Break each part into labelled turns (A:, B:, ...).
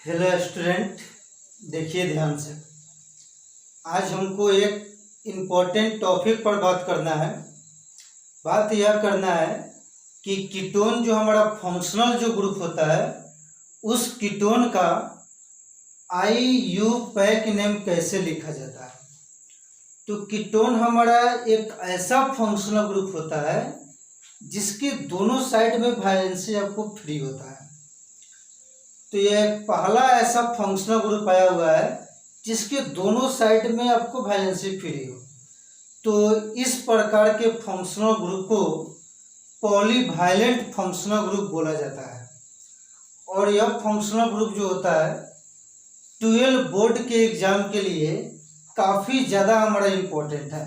A: Hello student, देखिए ध्यान से। आज हमको एक इम्पोर्टेंट टॉपिक पर बात करना है। बात यह करना है कि कीटोन जो हमारा फंक्शनल जो ग्रुप होता है उस कीटोन का IUPAC नेम कैसे लिखा जाता है। तो कीटोन हमारा एक ऐसा फंक्शनल ग्रुप होता है जिसके दोनों साइड में वैलेंसी आपको फ्री होता है। तो यह पहला ऐसा फंक्शनल ग्रुप आया हुआ है जिसके दोनों साइड में आपको वैलेंसी फ्री हो। तो इस प्रकार के फंक्शनल ग्रुप को पॉलीवैलेंट फंक्शनल ग्रुप बोला जाता है। और यह फंक्शनल ग्रुप जो होता है 12 बोर्ड के एग्जाम के लिए काफ़ी ज़्यादा हमारा इम्पोर्टेंट है।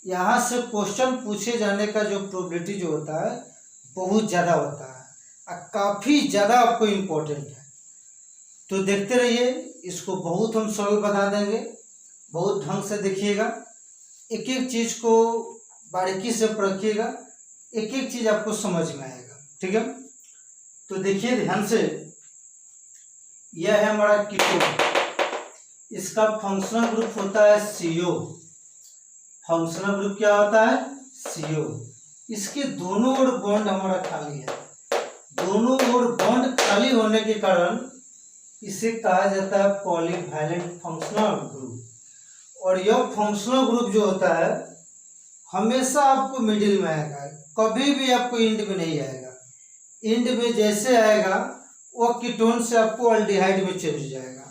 A: यहाँ से क्वेश्चन पूछे जाने का जो प्रोबेबिलिटी जो होता है बहुत ज़्यादा होता है और काफ़ी ज़्यादा आपको इम्पोर्टेंट है। तो देखते रहिए, इसको बहुत हम सरल बता देंगे। बहुत ढंग से देखिएगा, एक एक चीज़ को बारीकी से परखिएगा, एक एक चीज़ आपको समझ में आएगा। ठीक है, तो देखिए ध्यान से। यह है हमारा कीटोन। इसका फंक्शनल ग्रुप होता है CO। फंक्शनल ग्रुप क्या होता है? CO। इसके दोनों ओर बॉन्ड हमारा खाली है। दोनों ओर बॉन्ड खाली होने के कारण इसे कहा जाता है पॉलीवैलेंट फंक्शनल ग्रुप। और यह फंक्शनल ग्रुप जो होता है हमेशा आपको मिडिल में आएगा, कभी भी आपको इंड में नहीं आएगा। इंड में जैसे आएगा वह कीटोन से आपको अल्डिहाइड में चेंज हो जाएगा।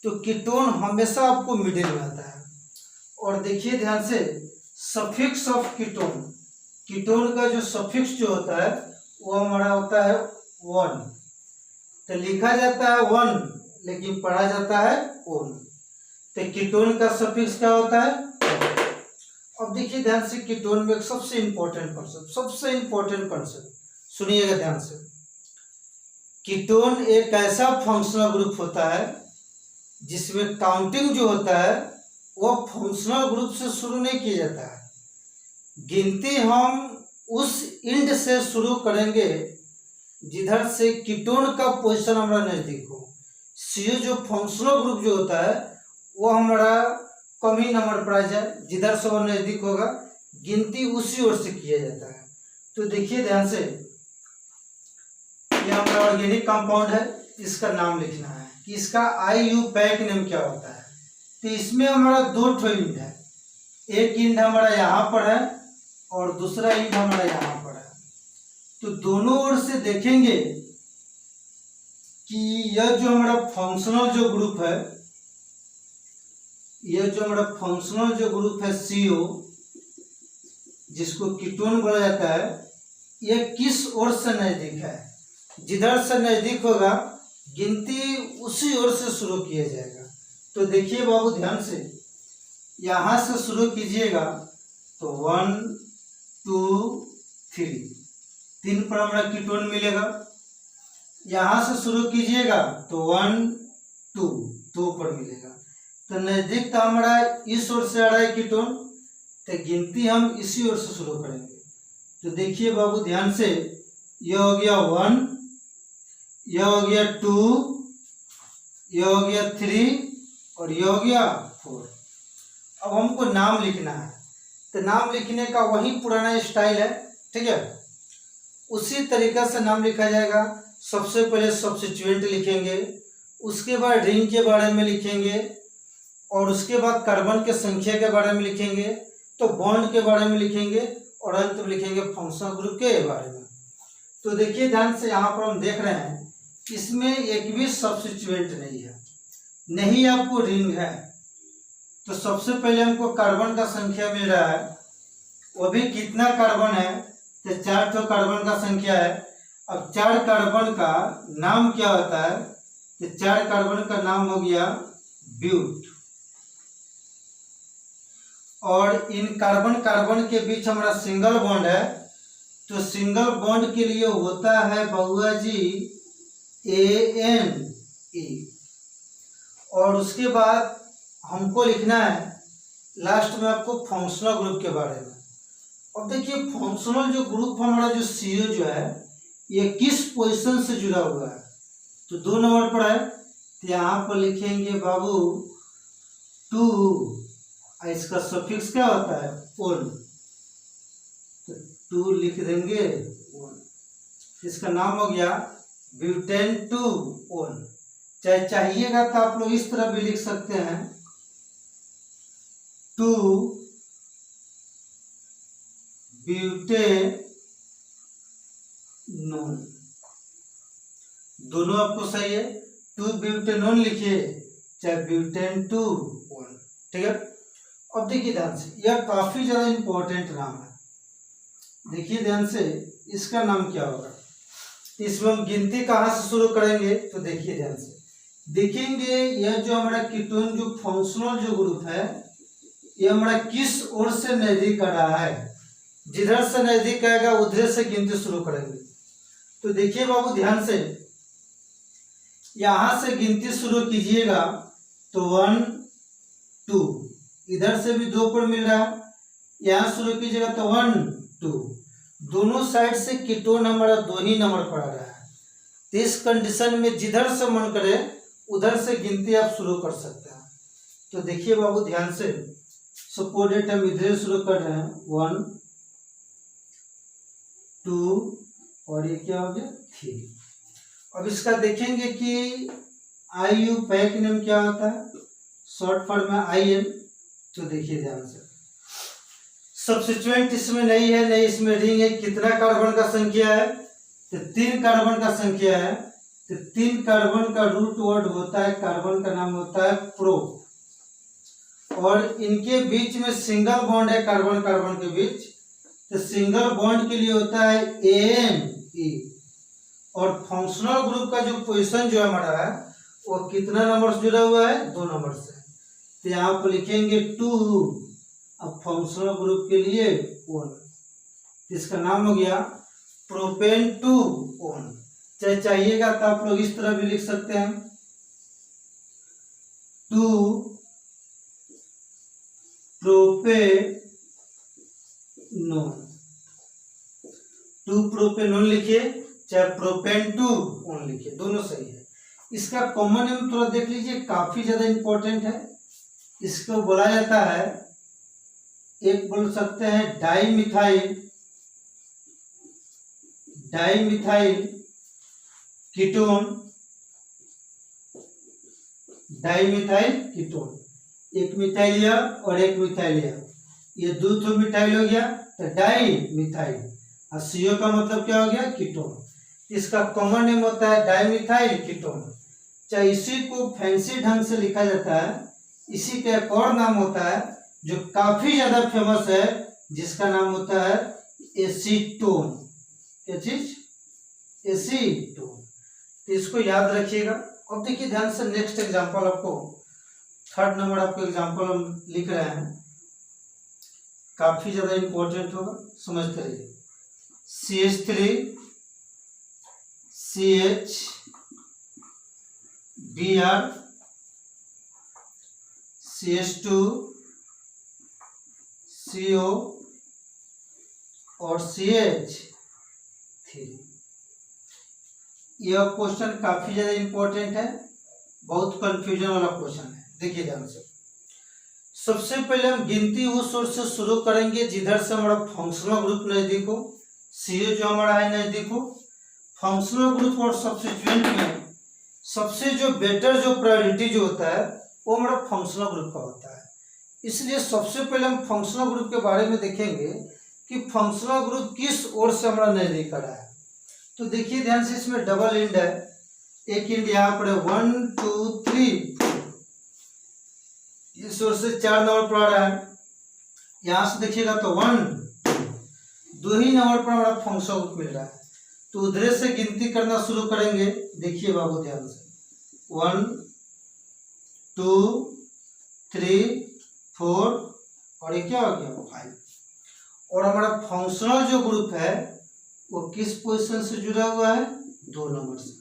A: तो कीटोन हमेशा आपको मिडिल में आता है। और देखिए ध्यान से, सफिक्स ऑफ कीटोन, कीटोन का जो सफिक्स जो होता है वो हमारा होता है 1। तो लिखा जाता है 1 लेकिन पढ़ा जाता है ओन। तो कीटोन का सफिक्स क्या होता है? अब देखिए ध्यान से, कीटोन में एक सबसे इंपॉर्टेंट कॉन्सेप्ट सुनिएगा ध्यान से। कीटोन एक ऐसा फंक्शनल ग्रुप होता है जिसमें काउंटिंग जो होता है वह फंक्शनल ग्रुप से शुरू नहीं किया जाता है। गिनती हम उस इंड से शुरू करेंगे जिधर से कीटोन का पोजीशन हमारा नजदीक हो। CO जो फंक्शनल ग्रुप जो होता है वो हमारा कम ही नंबर पर आ जाए, जिधर से वो नजदीक होगा गिनती उसी ओर से किया जाता है। तो देखिए ध्यान से, ये हमारा ऑर्गेनिक कंपाउंड है, इसका नाम लिखना है कि इसका IUPAC नेम क्या होता है। तो इसमें हमारा 2 इंड है। एक इंड हमारा यहाँ पर है और दूसरा इंड हमारा यहाँ पर है। तो दोनों ओर से देखेंगे कि यह जो हमारा फंक्शनल जो ग्रुप है, यह जो हमारा फंक्शनल जो ग्रुप है CO जिसको कीटोन बोला जाता है, यह किस ओर से नजदीक है। जिधर से नजदीक होगा गिनती उसी ओर से शुरू किया जाएगा। तो देखिए बाबू ध्यान से, यहां से शुरू कीजिएगा तो 1 2 3 पर हमारा कीटोन मिलेगा। यहां से शुरू कीजिएगा तो 1 2 पर मिलेगा। तो नजदीक तो हमारा इस ओर से आ रहा है कीटोन, तो गिनती हम इसी ओर से शुरू करेंगे। तो देखिए बाबू ध्यान से, यह हो गया 1, यह हो गया 2, यह हो गया 3 और यह हो गया 4। अब हमको नाम लिखना है। तो नाम लिखने का वही पुराना स्टाइल है। ठीक है, उसी तरीका से नाम लिखा जाएगा। सबसे पहले सब्स्टिट्यूएंट लिखेंगे, उसके बाद रिंग के बारे में लिखेंगे और उसके बाद कार्बन के संख्या के बारे में लिखेंगे, तो बॉन्ड के बारे में लिखेंगे और अंत में लिखेंगे फंक्शनल ग्रुप के बारे में। तो देखिए ध्यान से, यहाँ पर हम देख रहे हैं इसमें एक भी सब्स्टिट्यूएंट नहीं है, नहीं आपको रिंग है। तो सबसे पहले हमको कार्बन का संख्या मिल रहा है, वो भी कितना कार्बन है? तो 4 तो कार्बन का संख्या है। अब 4 कार्बन का नाम क्या होता है? तो 4 कार्बन का नाम हो गया ब्यूट। और इन कार्बन के बीच हमारा सिंगल बॉन्ड है, तो सिंगल बॉन्ड के लिए होता है बहुआ जी ANE। और उसके बाद हमको लिखना है लास्ट में आपको फंक्शनल ग्रुप के बारे में। अब देखिए फंक्शनल जो ग्रुप हमारा जो CO जो है ये किस पोजीशन से जुड़ा हुआ है? तो 2 नंबर पर है तो यहाँ पर लिखेंगे बाबू टू, इसका सफिक्स क्या होता है ओन, तो टू लिख देंगे ओन, इसका नाम हो गया ब्यूटेन टू ओन। चाहे चाहिएगा तो आप लोग इस तरह भी लिख सकते हैं टू ब्यूटेनोन, दोनों आपको सही है, टू ब्यूटेनोन लिखिए चाहे ब्यूटेन टू ओन, ठीक है। अब देखिए ध्यान से, यह काफी ज्यादा इंपॉर्टेंट नाम है, देखिए ध्यान से, इसका नाम क्या होगा। इसमें हम गिनती कहाँ से शुरू करेंगे, तो देखिए ध्यान से देखेंगे, यह जो हमारा कीटोन जो फंक्शनल जो ग्रुप है, यह हमारा किस ओर से नजदीक आ रहा है, जिधर से नजदीक आएगा उधर से गिनती शुरू करेंगे। तो देखिए बाबू ध्यान से, यहां से गिनती शुरू कीजिएगा तो 1 2, इधर से भी 2 पर मिल रहा है, यहां शुरू कीजिएगा तो 1 2, दोनों साइड से कीटोन हमारा 2 ही नंबर पर आ रहा है। तो इस कंडीशन में जिधर से मन करे उधर से गिनती आप शुरू कर सकते हैं। तो देखिए बाबू ध्यान से, सपोज डेट हम इधर शुरू कर रहे हैं 1 2 और ये क्या हो गया 3। अब इसका देखेंगे कि IUPAC नेम क्या होता है, शॉर्ट फॉर्म में IN। तो देखिए ध्यान से, सब्स्टिट्यूएंट इसमें नहीं है, नहीं इसमें रिंग है, कितना कार्बन का संख्या है, तो 3 कार्बन का संख्या है। तो 3 कार्बन का रूट वर्ड होता है, कार्बन का नाम होता है प्रो, और इनके बीच में सिंगल बॉन्ड है कार्बन कार्बन के बीच, तो सिंगल बॉन्ड के लिए होता है ANE। और फंक्शनल ग्रुप का जो पोजीशन जो हमारा है वो कितना नंबर से जुड़ा हुआ है, 2 नंबर से। तो यहाँ पर लिखेंगे 2, अब फंक्शनल ग्रुप के लिए 1, इसका नाम हो गया प्रोपेन टू ओन। चाहे चाहिएगा तो आप लोग इस तरह भी लिख सकते हैं 2 प्रोपेनोन, 2 प्रोपेनोन लिखिए चाहे प्रोपेन टू ओन लिखिए, दोनों सही है। इसका कॉमन नेम थोड़ा देख लीजिए, काफी ज्यादा इंपॉर्टेंट है। इसको बोला जाता है, एक बोल सकते हैं डाइमिथाइल कीटोन, डाइमिथाइल कीटोन, एक मिथाइलिया और एक मिथाइलिया, ये 2 मिथाइल हो गया तो डाइमिथाइल, और CO का मतलब क्या हो गया कीटोन। इसका कॉमन नेम होता है डाइमिथाइल कीटोन। चाहे इसी को फैंसी ढंग से लिखा जाता है, इसी का एक और नाम होता है जो काफी ज्यादा फेमस है, जिसका नाम होता है एसीटोन। क्या चीज, एसीटोन। तो इसको याद रखिएगा। अब देखिए ध्यान से, नेक्स्ट एग्जांपल आपको 3rd नंबर आपको एग्जांपल हम लिख रहे हैं, काफी ज्यादा इंपॉर्टेंट होगा, समझते रहिए। CH3 CH Br CH2 CO और CH3। यह क्वेश्चन काफी ज्यादा इंपॉर्टेंट है, बहुत कंफ्यूजन वाला क्वेश्चन है। देखिए ध्यान से, सबसे पहले हम गिनती उस ओर से शुरू करेंगे जिधर से हमारा फंक्शनल ग्रुप नजदीक हो, CO जो हमारा है नजदीक हो। फंक्शनल ग्रुप और सब्स्टिट्यूएंट में सबसे जो बेटर जो प्रायोरिटी जो होता है वो हमारा फंक्शनल ग्रुप का होता है। इसलिए सबसे पहले हम फंक्शनल ग्रुप के बारे में देखेंगे कि फंक्शनल ग्रुप किस ओर से हमारा नजदीक आ रहा है। तो देखिए ध्यान से, इसमें डबल इंड है, एक इंड यहाँ पर 1 2 3 4, इस ओर से 4 नंबर पर आ रहा है। यहां से देखिएगा तो 1 2 ही नंबर पर हमारा फंक्शनल ग्रुप मिल रहा है। तो उधर से गिनती करना शुरू करेंगे। देखिए बाबू ध्यान से, 1 2 3 4 और ये क्या हो गया 5। और हमारा फंक्शनल जो ग्रुप है वो किस पोजीशन से जुड़ा हुआ है, 2 नंबर से।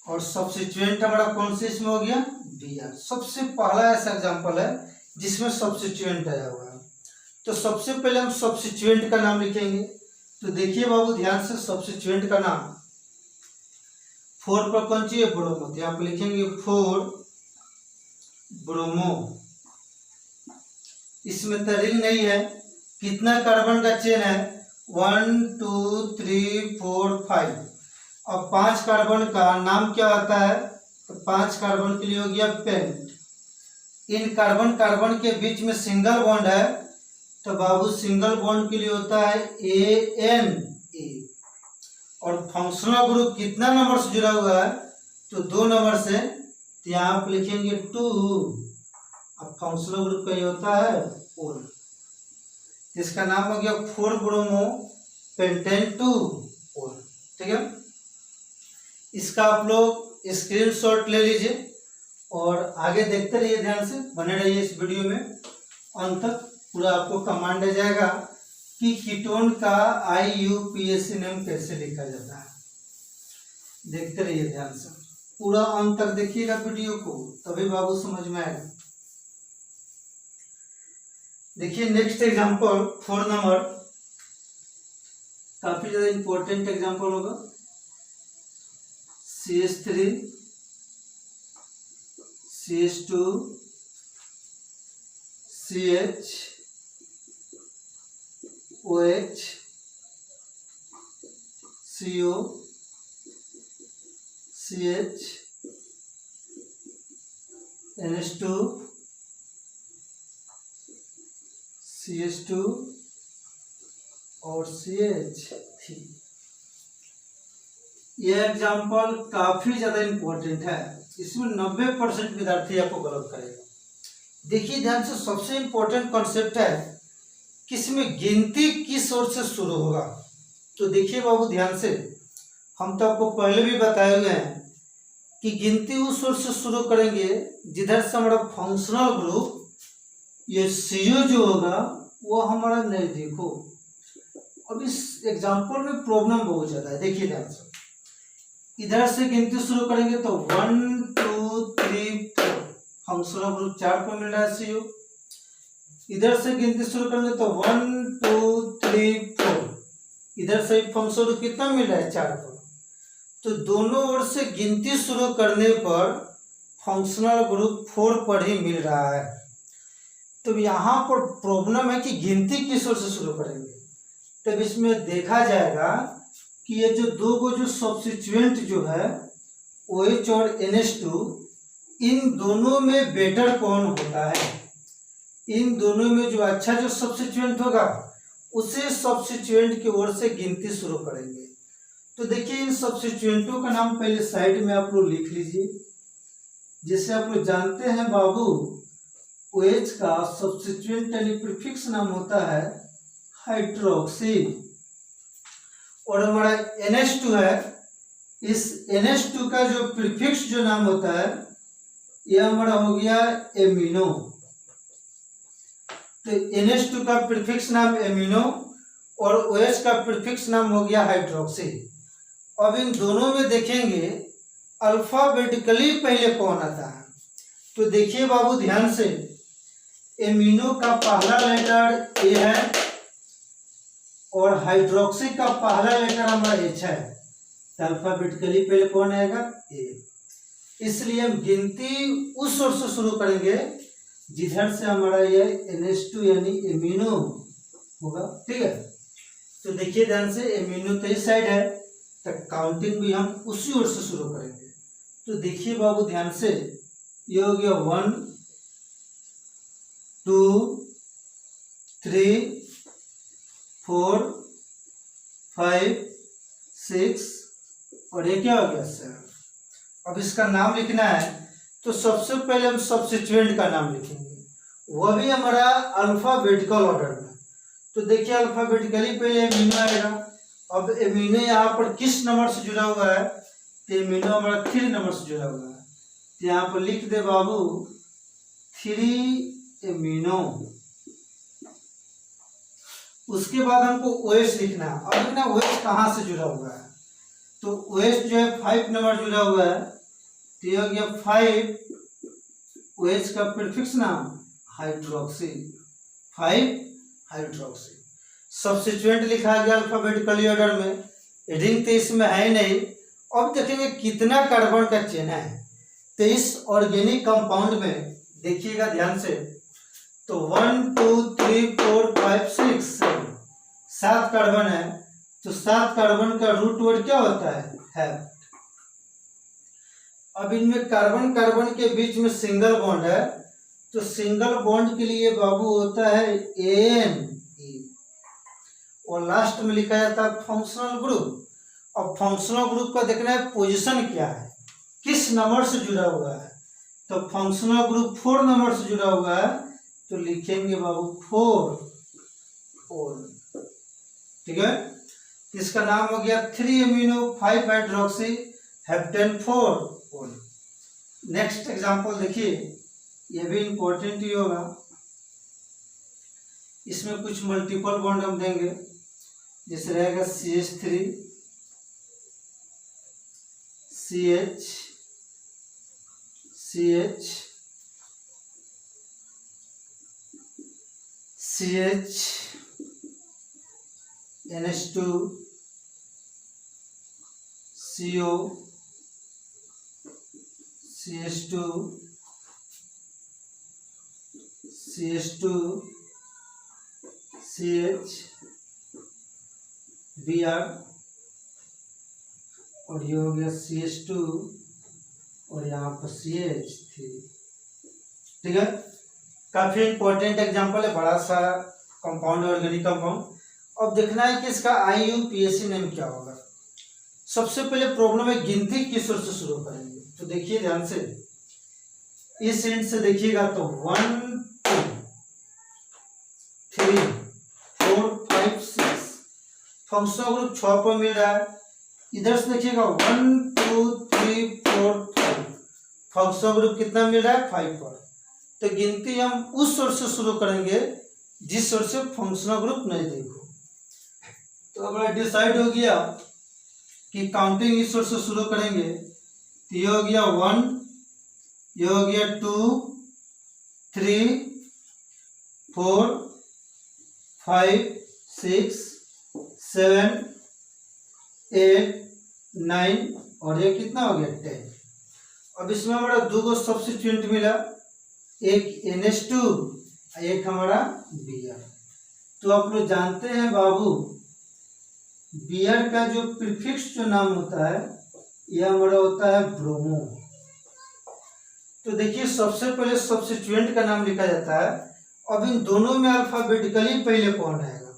A: और सब्स्टिट्यूएंट हमारा कौन से इसमें हो गया, Br। सबसे पहला ऐसा एग्जांपल है जिसमें सब्स्टिट्यूएंट आया हुआ है। तो सबसे पहले हम सब्स्टिट्यूएंट का नाम लिखेंगे। तो देखिए बाबू ध्यान से, सब्स्टिट्यूएंट का नाम 4 पर कौन चाहिए, ब्रोमो, तो यहाँ पे लिखेंगे 4 ब्रोमो। इसमें तो रिंग नहीं है, कितना कार्बन का चेन है, 1 2 3 4 5। अब 5 कार्बन का नाम क्या होता है, तो 5 कार्बन के लिए हो गया पेंट। इन कार्बन कार्बन के बीच में सिंगल बॉन्ड है, तो बाबू सिंगल बॉन्ड के लिए होता है ANA। और फंक्शनल ग्रुप कितना नंबर से जुड़ा हुआ है, तो 2 नंबर से, तो यहाँ आप लिखेंगे 2। अब फंक्शनल ग्रुप का ये होता है ओल। इसका नाम हो गया 4 ब्रोमो पेंटेन 2 ओल। ठीक है, इसका आप लोग स्क्रीनशॉट ले लीजिए और आगे देखते रहिए, ध्यान से बने रहिए इस वीडियो में, अंत तक पूरा आपको कमांड आ जाएगा कि कीटोन का IUPAC नेम कैसे लिखा जाता है। देखते रहिए ध्यान से, पूरा अंत तक देखिएगा वीडियो को, तभी बाबू समझ में आएगा। देखिए नेक्स्ट एग्जांपल 4 नंबर, काफी ज्यादा इंपॉर्टेंट एग्जांपल होगा। CH3 CH2 CH OH CO CH NH2 CH2 और CH3। यह एग्जाम्पल काफी ज्यादा इंपॉर्टेंट है, इसमें 90% विद्यार्थी आपको गलत करेगा। देखिए ध्यान से, सबसे इंपॉर्टेंट कॉन्सेप्ट है कि इसमें गिनती किस ओर से शुरू होगा। तो देखिए बाबू ध्यान से, हम तो आपको पहले भी बताए हुए हैं कि गिनती उस ओर से शुरू करेंगे जिधर से हमारा फंक्शनल ग्रुप ये CO जो होगा वो हमारा नजदीक हो। अब इस एग्जाम्पल में प्रॉब्लम बहुत ज्यादा है। देखिए ध्यान से, इधर से गिनती शुरू करेंगे तो 1 2 3 4 फंक्शनल ग्रुप 4 पर मिल रहा है CO। इधर से गिनती शुरू करेंगे तो 1 2 3 4, इधर से फंक्शनल ग्रुप कितना मिल रहा है, 4 पर। तो दोनों ओर से गिनती शुरू करने पर फंक्शनल ग्रुप 4 पर ही मिल रहा है। तो यहाँ पर प्रॉब्लम है कि गिनती किस ओर से शुरू करेंगे। तब इसमें देखा जाएगा कि ये जो दो गो जो सब्स्टिट्यूएंट जो है OH और NH2, इन दोनों में बेटर कौन होता है, इन दोनों में जो अच्छा जो सब्स्टिट्यूएंट होगा उसे सब्स्टिट्यूएंट की ओर से गिनती शुरू करेंगे। तो देखिए इन सब्स्टिट्यूएंटों का नाम पहले साइड में आप लोग लिख लीजिए। जैसे आप लोग जानते हैं बाबू, OH का सब्स्टिट्यूएंट यानी प्रीफिक्स नाम होता है हाइड्रोक्सी, और हमारा NH2 है, इस NH2 का जो प्रीफिक्स जो नाम होता है यह हमारा हो गया एमिनो। तो NH2 का प्रीफिक्स नाम एमिनो और OH का प्रीफिक्स नाम हो गया हाइड्रोक्सी। अब इन दोनों में देखेंगे अल्फाबेटिकली पहले कौन आता है। तो देखिए बाबू ध्यान से, एमिनो का पहला लेटर ए है और हाइड्रोक्सी का पहला लेटर हमारा H है। तो अल्फाबेटिकली पहले कौन आएगा, ए। इसलिए हम गिनती उस ओर से शुरू करेंगे जिधर से हमारा ये NH2 यानी एमिनो होगा। ठीक है, तो देखिए ध्यान से, एमिनो तो इस साइड है, तो काउंटिंग भी हम उसी ओर से शुरू करेंगे। तो देखिए बाबू ध्यान से, ये हो गया 1 2 3 4 5 6 और ये क्या हो गया 7। अब इसका नाम लिखना है तो सबसे पहले हम सब्स्टिट्यूएंट का नाम लिखेंगे, वह भी हमारा अल्फाबेटिकल ऑर्डर में। तो देखिए अल्फाबेटिकली पहले एमिनो आएगा। अब एमिनो यहाँ पर किस नंबर से जुड़ा हुआ है, तो एमिनो हमारा 3 नंबर से जुड़ा हुआ है। तो यहाँ पर लिख दे बाबू 3 एमिनो। उसके बाद हमको OH लिखना है। अब लिखना OH कहाँ से जुड़ा हुआ है, तो OH जो है 5 नंबर जुड़ा हुआ है, तो ये हो गया 5। OH का प्रीफिक्स नाम हाइड्रोक्सी, 5 हाइड्रोक्सी। सब्स्टिट्यूएंट लिखा गया अल्फाबेटिकली ऑर्डर में, रिंग तो इसमें है नहीं, अब देखेंगे कितना कार्बन का चेन है। तो इस ऑर्गेनिक कंपाउंड में देखिएगा ध्यान से, तो 1 2 3 4 5 6 7 7 कार्बन है। तो 7 कार्बन का रूट वर्ड क्या होता है? अब इनमें कार्बन कार्बन के बीच में सिंगल बॉन्ड है, तो सिंगल बॉन्ड के लिए बाबू होता है एन, और लास्ट में लिखा जाता है फंक्शनल ग्रुप। अब फंक्शनल ग्रुप का देखना है पोजीशन क्या है, किस नंबर से जुड़ा हुआ है। तो फंक्शनल ग्रुप 4 नंबर से जुड़ा हुआ है, तो लिखेंगे बाबू 4। ठीक है, इसका नाम हो गया 3 amino 5 hydroxy heptane 4। Next example देखिए, ये भी इंपॉर्टेंट ही होगा। इसमें कुछ मल्टीपल बॉन्ड हम देंगे, जैसे रहेगा CH3 CH CH CH NH2 CO CH2 CH2 CH Br, और ये हो गया CH2 और यहाँ पर CH3। ठीक है, काफी इंपॉर्टेंट एग्जांपल है, बड़ा सा कंपाउंड, ऑर्गेनिक कंपाउंड। अब देखना है कि इसका IUPAC नेम क्या होगा। सबसे पहले प्रॉब्लम है गिनती किस ओर से शुरू करेंगे, तो देखिए ध्यान से, इस एंड से देखिएगा तो 1 2 3 4 5 6 फंक्शनल ग्रुप 6 पर मिल रहा है। इधर से देखिएगा 1 2 3 4 5 फंक्शनल ग्रुप कितना मिल रहा है? 5 पर। तो गिनती हम उस ओर से शुरू करेंगे जिस ओर से फंक्शनल ग्रुप नहीं देखो। तो अब डिसाइड हो गया कि काउंटिंग इस ओर से शुरू करेंगे, तो ये हो गया 1, ये हो गया 2 3 4 5 6 7 8 9 और ये कितना हो गया 10। अब इसमें हमारा 2 सब्स्टिट्यूएंट मिला, एक NH2, एक हमारा Br। तो आप लोग जानते हैं बाबू, Br का जो प्रीफिक्स जो नाम होता है यह हमारा होता है ब्रोमो। तो देखिए सबसे पहले सब्स्टिट्यूएंट का नाम लिखा जाता है। अब इन दोनों में अल्फाबेटिकली पहले कौन आएगा,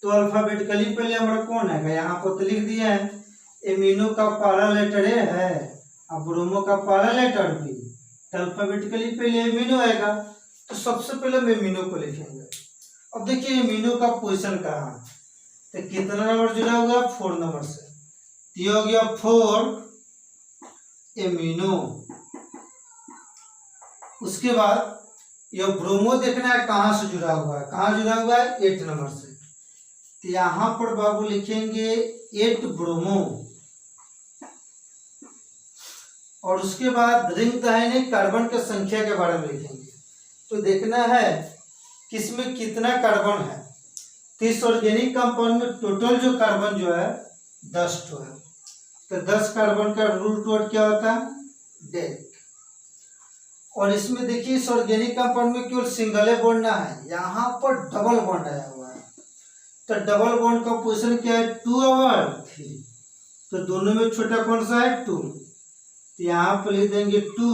A: तो अल्फाबेटिकली पहले हमारा कौन आएगा, यहाँ पर तो लिख दिया है, एमिनो का पहला लेटर ए है और ब्रोमो का पहला लेटर बी, तो अल्फाबेटिकली पहले एमिनो आएगा, तो सबसे पहले हम एमिनो को लिखेंगे। अब देखिए एमिनो का पोजीशन कहाँ है, तो कितना नंबर जुड़ा हुआ है? 4 नंबर से, तो ये हो गया 4 एमिनो। उसके बाद ये ब्रोमो देखना है कहाँ से जुड़ा हुआ है, कहाँ जुड़ा हुआ है? 8 नंबर से, तो यहाँ पर बाबू लिखेंगे 8 ब्रोमो। और उसके बाद रिंग दाहिने कार्बन की संख्या के बारे में लिखेंगे। तो देखना है किसमें कितना कार्बन है। तो इस ऑर्गेनिक कंपाउंड में टोटल जो कार्बन जो है 10 ठो है, तो 10 कार्बन का रूट वर्ड क्या होता है? डेक। और इसमें देखिए इस ऑर्गेनिक कंपाउंड में केवल सिंगल बॉन्ड ना है, यहाँ पर डबल बॉन्ड आया हुआ है। तो डबल बॉन्ड का पोजीशन क्या है? 2 और 3। तो दोनों में छोटा कौन सा है? 2। तो यहाँ पर लिख देंगे 2।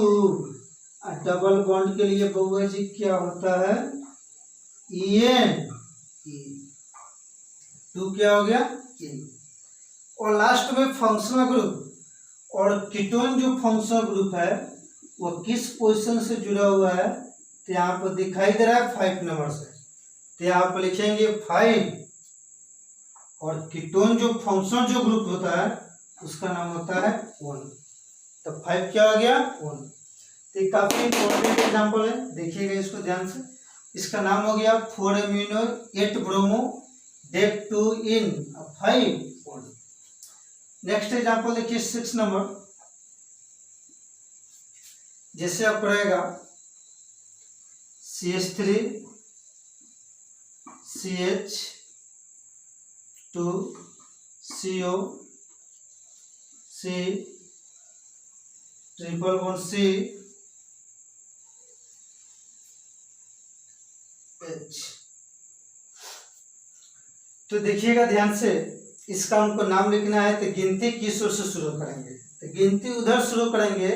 A: और डबल बॉन्ड के लिए बहुआ जी क्या होता है? EN। 2 क्या हो गया? E। और लास्ट में फंक्शनल ग्रुप, और कीटोन जो फंक्शनल ग्रुप है वो किस पोजीशन से जुड़ा हुआ है, तो यहाँ पर दिखाई दे रहा है 5 नंबर से, तो यहाँ पर लिखेंगे 5। और कीटोन जो फंक्शनल जो ग्रुप होता है उसका नाम होता है 1। तो 5 क्या हो गया? 1। तो ये काफी इंपॉर्टेंट एग्जांपल है, देखिएगा इसको ध्यान से। इसका नाम हो गया 4 अमीनो 8 ब्रोमो डेक 2 इन 5 1। नेक्स्ट एग्जांपल देखिए 6 नंबर, जैसे आप रहेगा CH3 CH2 CO C triple bond C H. तो देखिएगा ध्यान से, इसका हमको नाम लिखना है। तो गिनती किस ओर से शुरू करेंगे? तो गिनती उधर शुरू करेंगे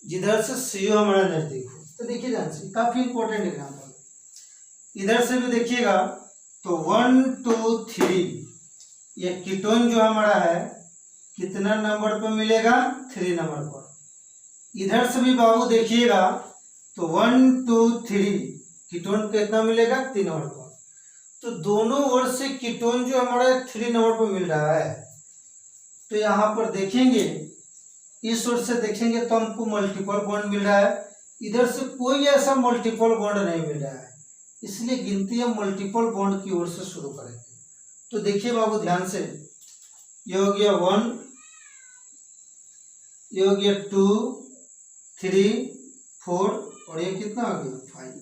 A: जिधर से सीओ हमारा नजदीक हो। तो देखिए ध्यान से, काफी इंपॉर्टेंट एग्जाम्पल है। इधर से भी देखिएगा तो 1 2 3 ये कीटोन जो हमारा है कितना नंबर पर मिलेगा? 3 नंबर पर। इधर से भी बाबू देखिएगा तो 1 2 3 कीटोन कितना मिलेगा? 3 नंबर पर। तो दोनों ओर से कीटोन जो हमारा 3 नंबर पर मिल रहा है। तो यहाँ पर देखेंगे, इस ओर से देखेंगे तो हमको मल्टीपल बॉन्ड मिल रहा है, इधर से कोई ऐसा मल्टीपल बॉन्ड नहीं मिल रहा है, इसलिए गिनती हम मल्टीपल बॉन्ड की ओर से शुरू करेंगे। तो देखिए बाबू ध्यान से, ये हो गया 1, ये हो गया 2 3 4 और ये कितना हो गया? 5।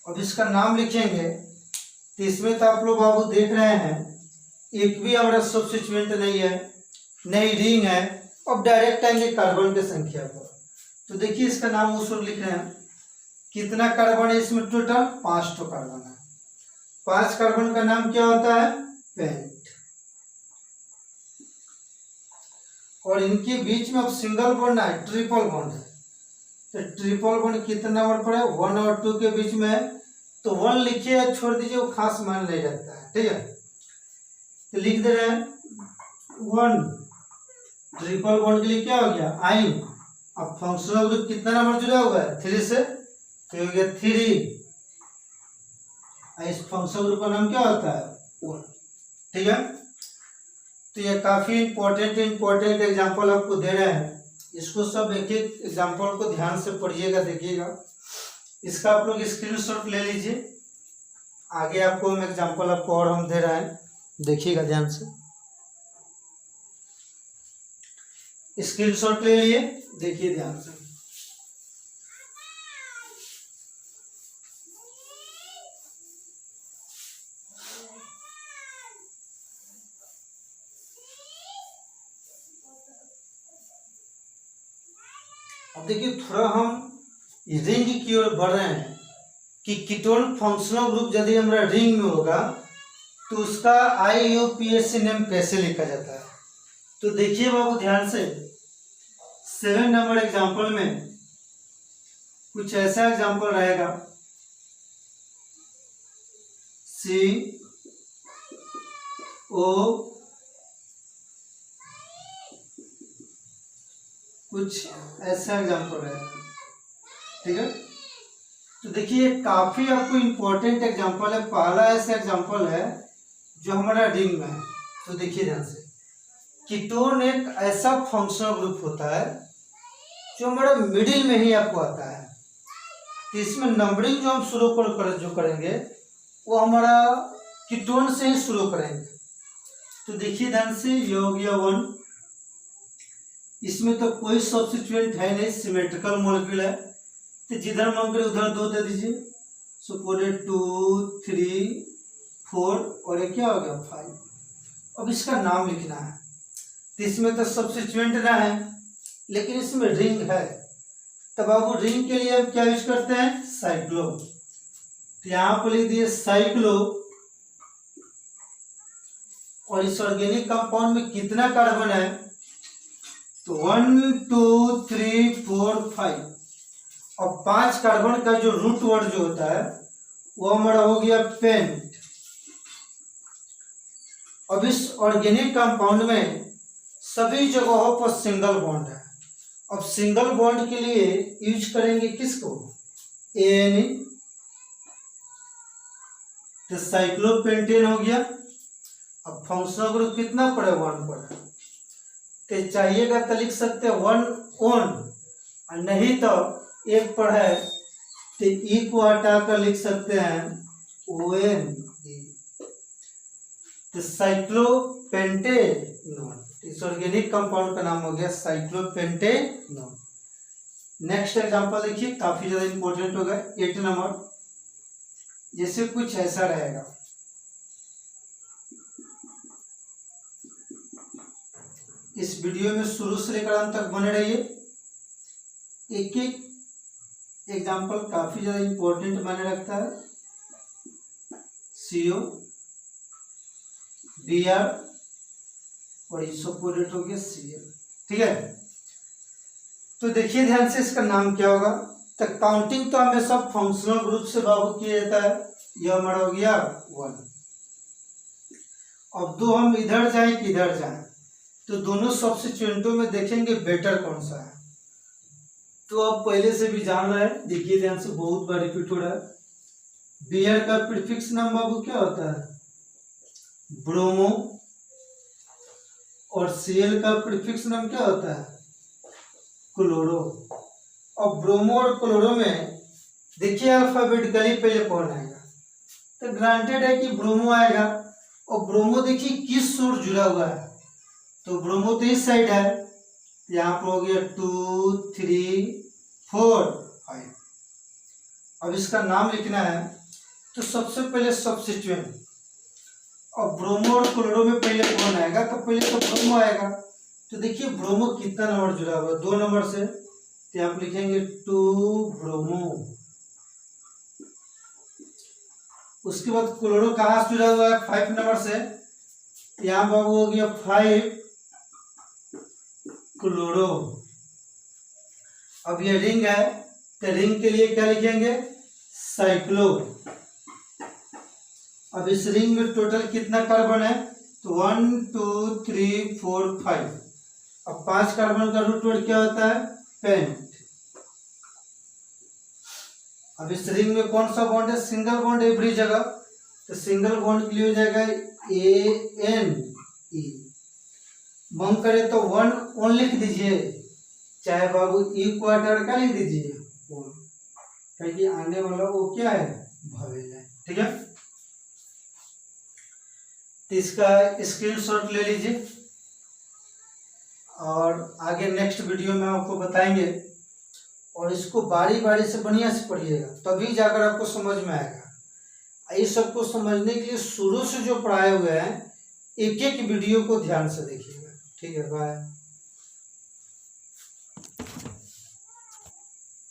A: अब इसका नाम लिखेंगे। तो इसमें तो आप लोग बाबू देख रहे हैं एक भी हमारा सब्स्टिट्यूएंट नहीं है, नहीं रिंग है। अब डायरेक्ट आएंगे कार्बन की संख्या पर। तो देखिए इसका नाम उस ओर लिख रहे हैं। कितना कार्बन है इसमें? टोटल 5 तो कार्बन है। 5 कार्बन का नाम क्या होता है? पेंट। और इनके बीच में अब सिंगल बॉन्ड है, ट्रिपल बॉन्ड है। तो ट्रिपल बॉन्ड कितना नंबर पर है? 1 और 2 के बीच में है। तो 1 लिखिए या छोड़ दीजिए, वो खास मान नहीं रखता है, ठीक है। तो लिख दे रहे हैं 1। ट्रिपल बॉन्ड के लिए क्या हो गया? आइन। अब फंक्शनल ग्रुप कितना नंबर जुड़ा हुआ है? 3 से, तो हो गया 3। इस फंक्शनल ग्रुप का नाम क्या होता है? 1, ठीक है। तो ये काफी इंपॉर्टेंट एग्जांपल आपको दे रहे हैं। इसको सब एक एक एग्जांपल को ध्यान से पढ़िएगा, देखिएगा। इसका आप लोग स्क्रीनशॉट ले लीजिए। आगे आपको हम एग्जांपल आपको और हम दे रहे हैं, देखिएगा ध्यान से। स्क्रीनशॉट ले लिए, देखिए ध्यान से। अब देखिए थोड़ा हम रिंग की ओर बढ़ रहे हैं कि कीटोन फंक्शनल ग्रुप यदि हमारा रिंग में होगा तो उसका IUPAC नेम कैसे लिखा जाता है। तो देखिए बाबू ध्यान से, 7 नंबर एग्जांपल में कुछ ऐसा एग्जांपल रहेगा। CO कुछ ऐसा एग्जांपल रहेगा, ठीक है। तो देखिए काफी आपको इंपॉर्टेंट एग्जांपल है। पहला ऐसा एग्जांपल है जो हमारा रिंग में है। तो देखिए ध्यान से, कीटोन एक ऐसा फंक्शनल ग्रुप होता है जो हमारा मिडिल में ही आपको आता है। तो इसमें नंबरिंग जो हम शुरू जो करेंगे वो हमारा कीटोन से ही शुरू करेंगे। तो देखिए ध्यान से, ये हो गया 1। इसमें तो कोई सब्स्टिट्यूएंट है नहीं, सिमेट्रिकल मॉलिक्यूल है। तो जिधर मन करे उधर 2 दे दीजिए। सपोज 2 3 4 और ये क्या हो गया? 5। अब इसका नाम लिखना है। तो इसमें तो सब्स्टिट्यूएंट ना है, लेकिन इसमें रिंग है। तब बाबू रिंग के लिए हम क्या यूज करते हैं? साइक्लो। तो यहाँ पर लिख दिए साइक्लो। और इस ऑर्गेनिक कंपाउंड में कितना कार्बन है? तो 1 2 3 4 5। और 5 कार्बन का जो रूट वर्ड जो होता है वो हमारा हो गया पेंट। अब इस ऑर्गेनिक कंपाउंड में सभी जगहों पर सिंगल बॉन्ड है। अब सिंगल बॉन्ड के लिए यूज करेंगे किसको? ANE। तो साइक्लोपेंटेन हो गया। अब फंक्शनल ग्रुप कितना पड़ा? 1 पड़ा। तो चाहिएगा तो लिख सकते हैं 1 ON, और नहीं तो एक पर है तो ई को हटाकर लिख सकते हैं ON। तो साइक्लोपेंटेनोन, इस ऑर्गेनिक कंपाउंड का नाम हो गया साइक्लोपेंटेनोन। नेक्स्ट एग्जांपल देखिए, काफी ज्यादा इंपॉर्टेंट होगा, 8 नंबर। जैसे कुछ ऐसा रहेगा। इस वीडियो में शुरू से लेकर अंत तक बने रहिए। एक एक एग्जाम्पल काफ़ी ज़्यादा इम्पोर्टेंट मायने रखता है। CO DR और इसोपोरेट हो गया CL। ठीक है, तो देखिए ध्यान से, इसका नाम क्या होगा। तो काउंटिंग तो हमेशा फंक्शनल ग्रुप से बाबू किया जाता है। यह हमारा हो गया 1। अब दो हम इधर जाएं कि इधर जाएं, तो दोनों सब्स्टिट्यूएंटों में देखेंगे बेटर कौन सा है। तो आप पहले से भी जान रहे हैं, देखिए ध्यान से, बहुत बार रिपीट हो रहा है। बियर का प्रीफिक्स नाम बाबू क्या होता है? ब्रोमो। और Cl का प्रीफिक्स नाम क्या होता है? क्लोरो। और ब्रोमो और क्लोरो में देखिए अल्फाबेटिकली पहले कौन आएगा। तो ग्रांटेड है कि ब्रोमो आएगा। और ब्रोमो देखिए किस सोर्स जुड़ा हुआ है, तो ब्रोमो तो इस साइड है, यहाँ पर हो गया 2 3 4 5। अब इसका नाम लिखना है, तो सबसे पहले सब्स्टिट्यूएंट। और ब्रोमो और क्लोरो में पहले कौन आएगा? तो पहले तो ब्रोमो आएगा। तो देखिए ब्रोमो कितना नंबर जुड़ा हुआ है? 2 नंबर से, तो आप लिखेंगे 2 ब्रोमो। उसके बाद क्लोरो कहाँ से जुड़ा हुआ है? 5 नंबर से, यहाँ बाबू हो गया 5 क्लोरो। अब ये रिंग है, तो रिंग के लिए क्या लिखेंगे? साइक्लो। अब इस रिंग में टोटल कितना कार्बन है? तो 1 2 3 4 5। अब 5 कार्बन का रूट वर्ड क्या होता है? पेंट। अब इस रिंग में कौन सा बॉन्ड है? सिंगल बॉन्ड एवरी जगह, तो सिंगल बॉन्ड के लिए हो जाएगा ANE। मन करे तो 1 ऑन लिख दीजिए, चाहे बाबू इक्वाटर का लिख दीजिए, क्योंकि आने वाला वो क्या है? भवेल है। ठीक है, तो इसका स्क्रीनशॉट ले लीजिए और आगे नेक्स्ट वीडियो में आपको बताएंगे। और इसको बारी बारी से बढ़िया से पढ़िएगा, तभी जाकर आपको समझ में आएगा। इस सबको समझने के लिए शुरू से जो पढ़ाए हुए हैं, एक एक वीडियो को ध्यान से देखिएगा। ठीक है, बाय।